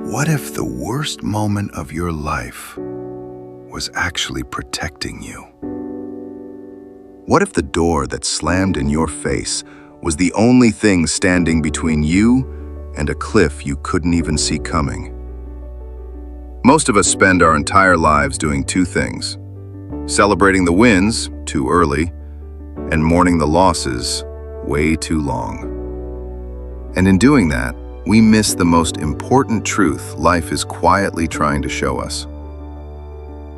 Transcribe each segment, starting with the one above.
What if the worst moment of your life was actually protecting you? What if the door that slammed in your face was the only thing standing between you and a cliff you couldn't even see coming? Most of us spend our entire lives doing two things: celebrating the wins too early and mourning the losses way too long. And in doing that, we miss the most important truth life is quietly trying to show us.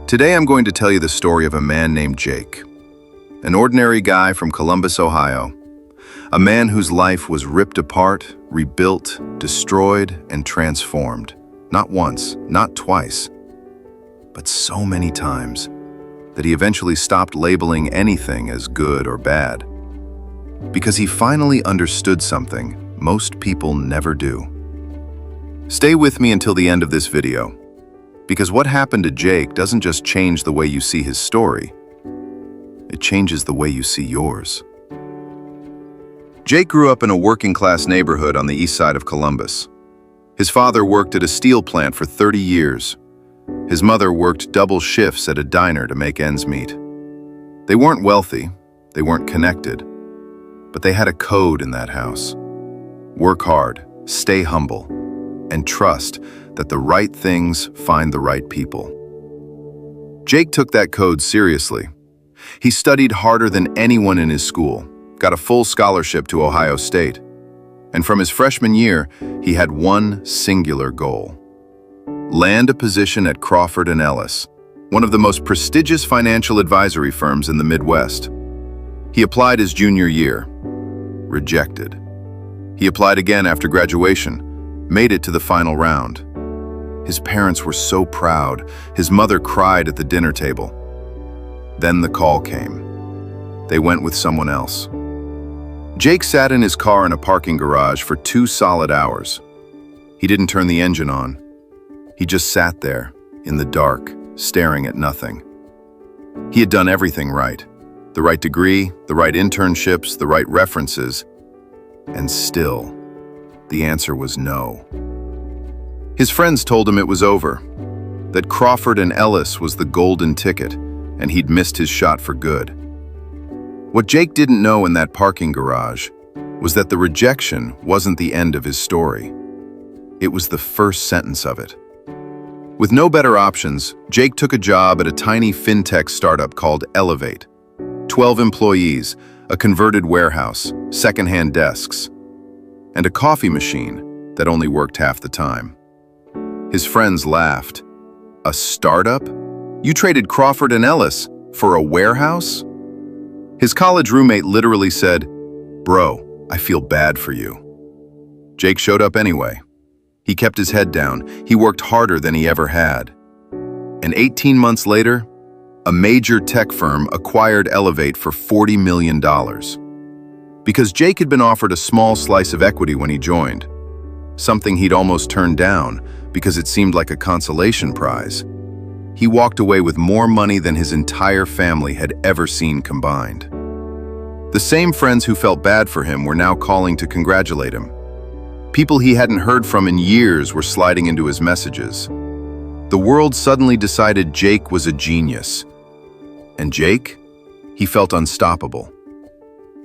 Today I'm going to tell you the story of a man named Jake, an ordinary guy from Columbus, Ohio, a man whose life was ripped apart, rebuilt, destroyed, and transformed, not once, not twice, but so many times that he eventually stopped labeling anything as good or bad, because he finally understood something most people never do. Stay with me until the end of this video, because what happened to Jake doesn't just change the way you see his story, it changes the way you see yours. Jake grew up in a working-class neighborhood on the east side of Columbus. His father worked at a steel plant for 30 years. His mother worked double shifts at a diner to make ends meet. They weren't wealthy, they weren't connected, but they had a code in that house. Work hard, stay humble, and trust that the right things find the right people. Jake took that code seriously. He studied harder than anyone in his school, got a full scholarship to Ohio State, and from his freshman year, he had one singular goal: land a position at Crawford & Ellis, one of the most prestigious financial advisory firms in the Midwest. He applied his junior year, rejected. He applied again after graduation, made it to the final round. His parents were so proud, his mother cried at the dinner table. Then the call came. They went with someone else. Jake sat in his car in a parking garage for 2 solid hours. He didn't turn the engine on. He just sat there, in the dark, staring at nothing. He had done everything right. The right degree, the right internships, the right references, and still, the answer was no. His friends told him it was over, that Crawford & Ellis was the golden ticket, and he'd missed his shot for good. What Jake didn't know in that parking garage was that the rejection wasn't the end of his story. It was the first sentence of it. With no better options, Jake took a job at a tiny fintech startup called Elevate. 12 employees, a converted warehouse, secondhand desks, and a coffee machine that only worked half the time. His friends laughed. A startup? You traded Crawford & Ellis for a warehouse? His college roommate literally said, "Bro, I feel bad for you." Jake showed up anyway. He kept his head down. He worked harder than he ever had. And 18 months later, a major tech firm acquired Elevate for $40 million. Because Jake had been offered a small slice of equity when he joined, something he'd almost turned down because it seemed like a consolation prize, he walked away with more money than his entire family had ever seen combined. The same friends who felt bad for him were now calling to congratulate him. People he hadn't heard from in years were sliding into his messages. The world suddenly decided Jake was a genius. And Jake? He felt unstoppable.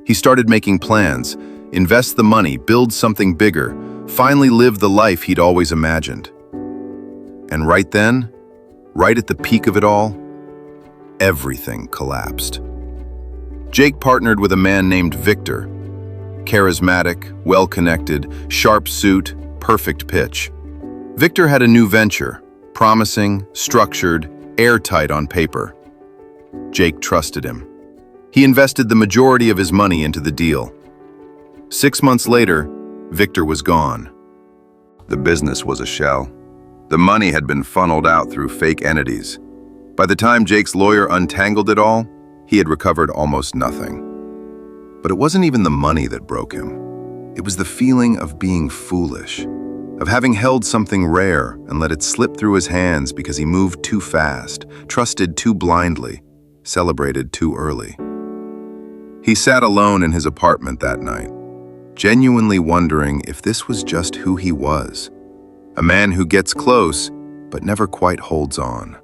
He started making plans, invest the money, build something bigger, finally live the life he'd always imagined. And right then, right at the peak of it all, everything collapsed. Jake partnered with a man named Victor. Charismatic, well-connected, sharp suit, perfect pitch. Victor had a new venture, promising, structured, airtight on paper. Jake trusted him. He invested the majority of his money into the deal. 6 months later, Victor was gone. The business was a shell. The money had been funneled out through fake entities. By the time Jake's lawyer untangled it all, he had recovered almost nothing. But it wasn't even the money that broke him. It was the feeling of being foolish, of having held something rare and let it slip through his hands because he moved too fast, trusted too blindly, celebrated too early. He sat alone in his apartment that night, genuinely wondering if this was just who he was, a man who gets close but never quite holds on.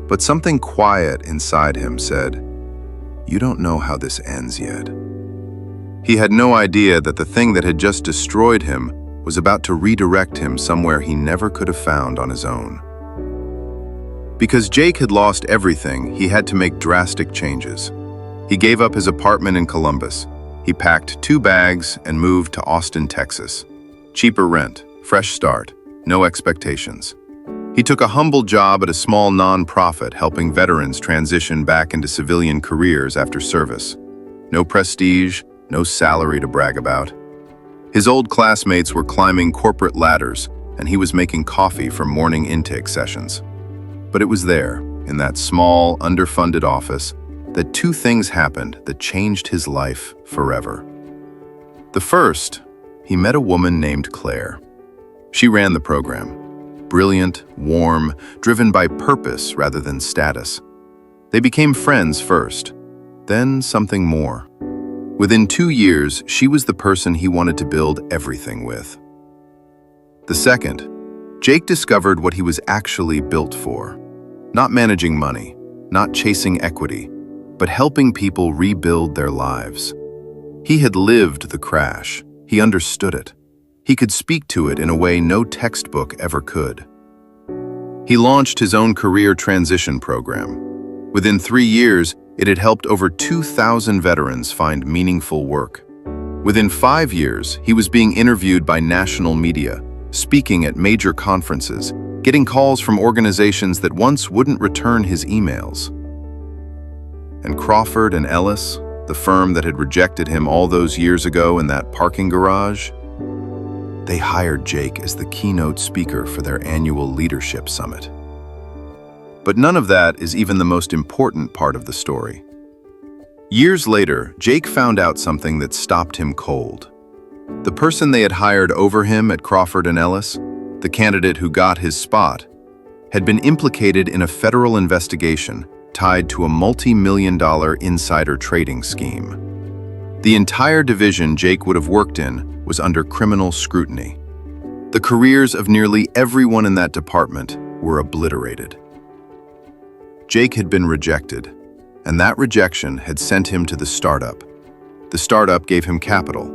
But something quiet inside him said, "You don't know how this ends yet." He had no idea that the thing that had just destroyed him was about to redirect him somewhere he never could have found on his own. Because Jake had lost everything, he had to make drastic changes. He gave up his apartment in Columbus. He packed 2 bags and moved to Austin, Texas. Cheaper rent, fresh start, no expectations. He took a humble job at a small non-profit helping veterans transition back into civilian careers after service. No prestige, no salary to brag about. His old classmates were climbing corporate ladders, and he was making coffee for morning intake sessions. But it was there, in that small, underfunded office, that 2 things happened that changed his life forever. The first, he met a woman named Claire. She ran the program. Brilliant, warm, driven by purpose rather than status. They became friends first, then something more. Within 2 years, she was the person he wanted to build everything with. The second, Jake discovered what he was actually built for. Not managing money, not chasing equity, but helping people rebuild their lives. He had lived the crash. He understood it. He could speak to it in a way no textbook ever could. He launched his own career transition program. Within 3 years, it had helped over 2,000 veterans find meaningful work. Within 5 years, he was being interviewed by national media, speaking at major conferences, getting calls from organizations that once wouldn't return his emails. And Crawford and Ellis, the firm that had rejected him all those years ago in that parking garage, they hired Jake as the keynote speaker for their annual leadership summit. But none of that is even the most important part of the story. Years later, Jake found out something that stopped him cold. The person they had hired over him at Crawford and Ellis, the candidate who got his spot, had been implicated in a federal investigation tied to a multi-million-dollar insider trading scheme. The entire division Jake would have worked in was under criminal scrutiny. The careers of nearly everyone in that department were obliterated. Jake had been rejected, and that rejection had sent him to the startup. The startup gave him capital.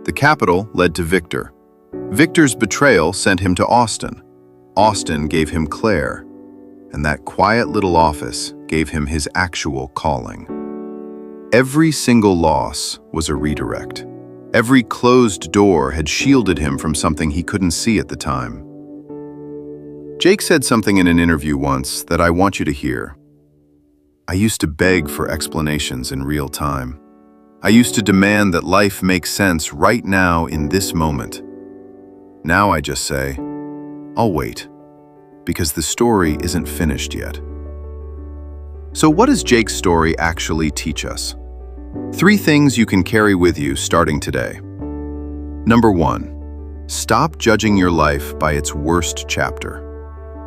The capital led to Victor. Victor's betrayal sent him to Austin. Austin gave him Claire, and that quiet little office gave him his actual calling. Every single loss was a redirect. Every closed door had shielded him from something he couldn't see at the time. Jake said something in an interview once that I want you to hear. "I used to beg for explanations in real time. I used to demand that life make sense right now in this moment. Now I just say, I'll wait, because the story isn't finished yet." So what does Jake's story actually teach us? 3 things you can carry with you starting today. Number 1, stop judging your life by its worst chapter.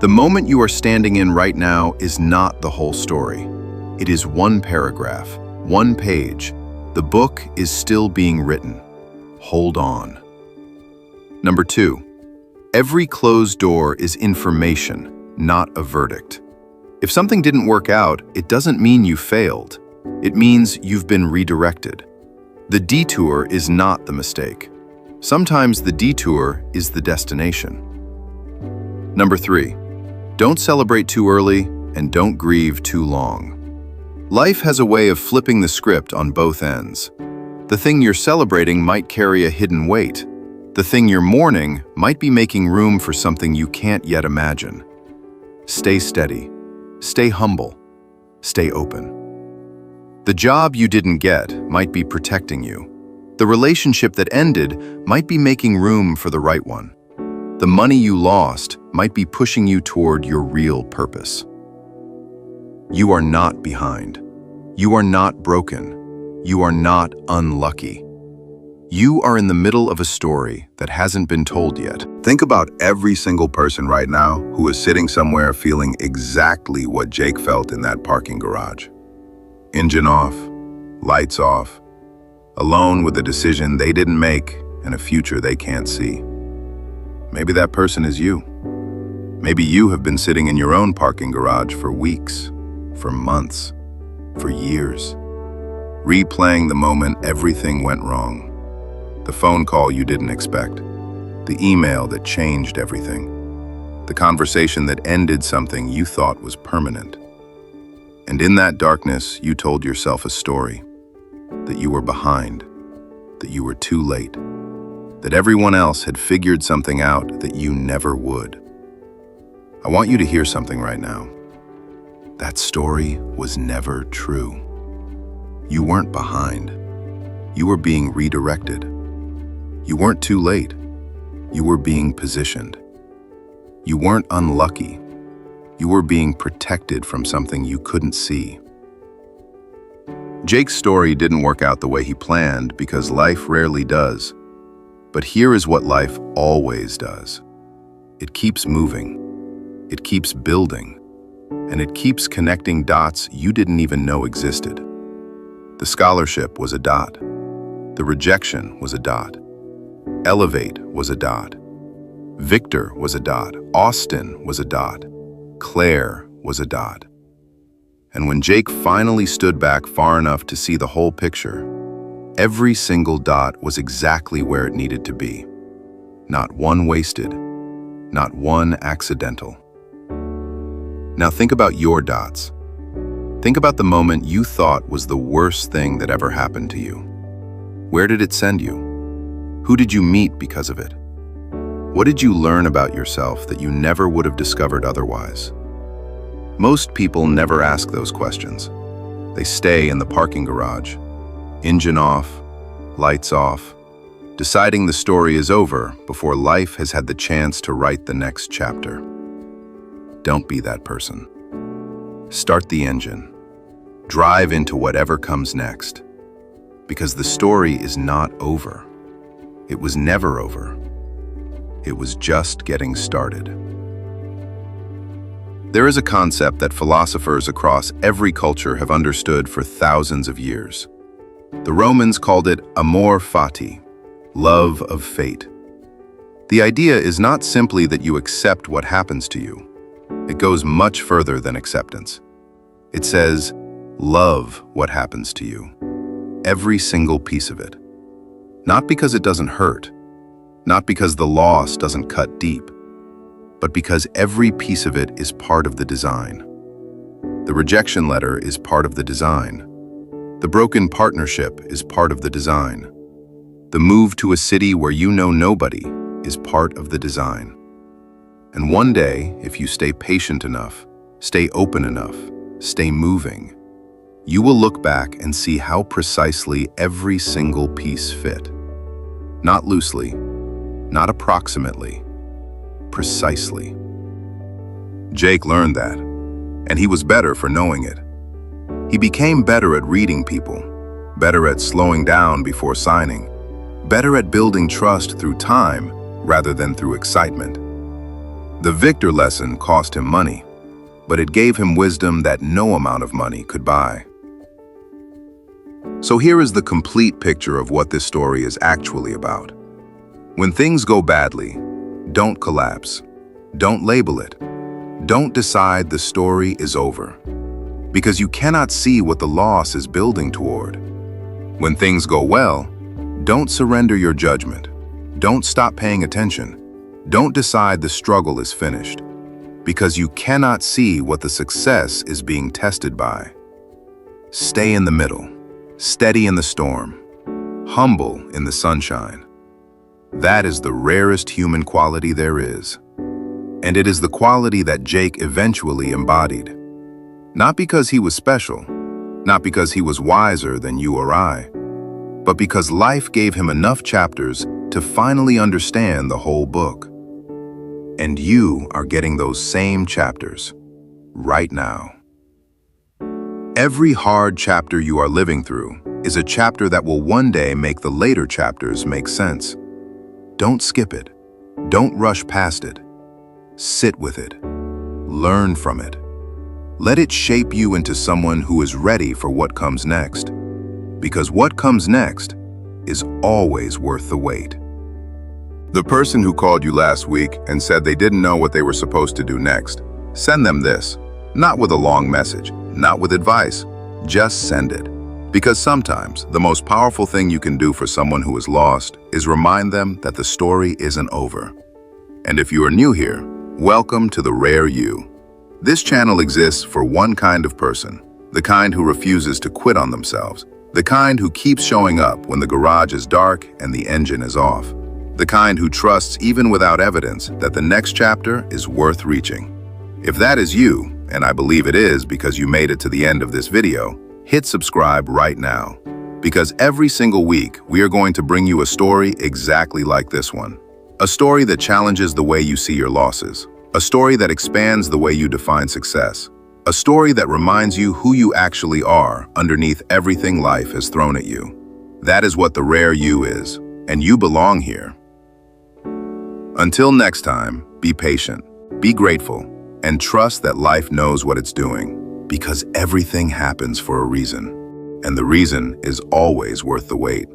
The moment you are standing in right now is not the whole story. It is 1 paragraph, 1 page. The book is still being written. Hold on. Number 2, every closed door is information, not a verdict. If something didn't work out, it doesn't mean you failed. It means you've been redirected. The detour is not the mistake. Sometimes the detour is the destination. Number 3, don't celebrate too early and don't grieve too long. Life has a way of flipping the script on both ends. The thing you're celebrating might carry a hidden weight. The thing you're mourning might be making room for something you can't yet imagine. Stay steady. Stay humble. Stay open. The job you didn't get might be protecting you. The relationship that ended might be making room for the right one. The money you lost might be pushing you toward your real purpose. You are not behind. You are not broken. You are not unlucky. You are in the middle of a story that hasn't been told yet. Think about every single person right now who is sitting somewhere feeling exactly what Jake felt in that parking garage. Engine off, lights off, alone with a decision they didn't make and a future they can't see. Maybe that person is you. Maybe you have been sitting in your own parking garage for weeks, for months, for years, replaying the moment everything went wrong. The phone call you didn't expect, the email that changed everything, the conversation that ended something you thought was permanent. And in that darkness, you told yourself a story, that you were behind, that you were too late, that everyone else had figured something out that you never would. I want you to hear something right now. That story was never true. You weren't behind. You were being redirected. You weren't too late. You were being positioned. You weren't unlucky. You were being protected from something you couldn't see. Jake's story didn't work out the way he planned because life rarely does. But here is what life always does. It keeps moving. It keeps building. And it keeps connecting dots you didn't even know existed. The scholarship was a dot. The rejection was a dot. Elevate was a dot. Victor was a dot. Austin was a dot. Claire was a dot. And when Jake finally stood back far enough to see the whole picture, every single dot was exactly where it needed to be. Not one wasted, not one accidental. Now think about your dots. Think about the moment you thought was the worst thing that ever happened to you. Where did it send you? Who did you meet because of it? What did you learn about yourself that you never would have discovered otherwise? Most people never ask those questions. They stay in the parking garage, engine off, lights off, deciding the story is over before life has had the chance to write the next chapter. Don't be that person. Start the engine. Drive into whatever comes next. Because the story is not over. It was never over. It was just getting started. There is a concept that philosophers across every culture have understood for thousands of years. The Romans called it amor fati, love of fate. The idea is not simply that you accept what happens to you. It goes much further than acceptance. It says, love what happens to you. Every single piece of it. Not because it doesn't hurt, not because the loss doesn't cut deep, but because every piece of it is part of the design. The rejection letter is part of the design. The broken partnership is part of the design. The move to a city where you know nobody is part of the design. And one day, if you stay patient enough, stay open enough, stay moving, you will look back and see how precisely every single piece fit. Not loosely, not approximately, precisely. Jake learned that, and he was better for knowing it. He became better at reading people, better at slowing down before signing, better at building trust through time rather than through excitement. The Victor lesson cost him money, but it gave him wisdom that no amount of money could buy. So here is the complete picture of what this story is actually about. When things go badly, don't collapse. Don't label it. Don't decide the story is over, because you cannot see what the loss is building toward. When things go well, don't surrender your judgment. Don't stop paying attention. Don't decide the struggle is finished, because you cannot see what the success is being tested by. Stay in the middle, steady in the storm, humble in the sunshine. That is the rarest human quality there is. And it is the quality that Jake eventually embodied. Not because he was special, not because he was wiser than you or I, but because life gave him enough chapters to finally understand the whole book. And you are getting those same chapters right now. Every hard chapter you are living through is a chapter that will one day make the later chapters make sense. Don't skip it. Don't rush past it. Sit with it. Learn from it. Let it shape you into someone who is ready for what comes next. Because what comes next is always worth the wait. The person who called you last week and said they didn't know what they were supposed to do next. Send them this. Not with a long message, not with advice. Just send it. Because sometimes the most powerful thing you can do for someone who is lost is remind them that the story isn't over. And if you are new here, welcome to The Rare You. This channel exists for one kind of person, the kind who refuses to quit on themselves, the kind who keeps showing up when the garage is dark and the engine is off, the kind who trusts even without evidence that the next chapter is worth reaching. If that is you, and I believe it is because you made it to the end of this video, hit subscribe right now. Because every single week, we are going to bring you a story exactly like this one. A story that challenges the way you see your losses. A story that expands the way you define success. A story that reminds you who you actually are underneath everything life has thrown at you. That is what The Rare You is, and you belong here. Until next time, be patient, be grateful, and trust that life knows what it's doing, because everything happens for a reason, and the reason is always worth the wait.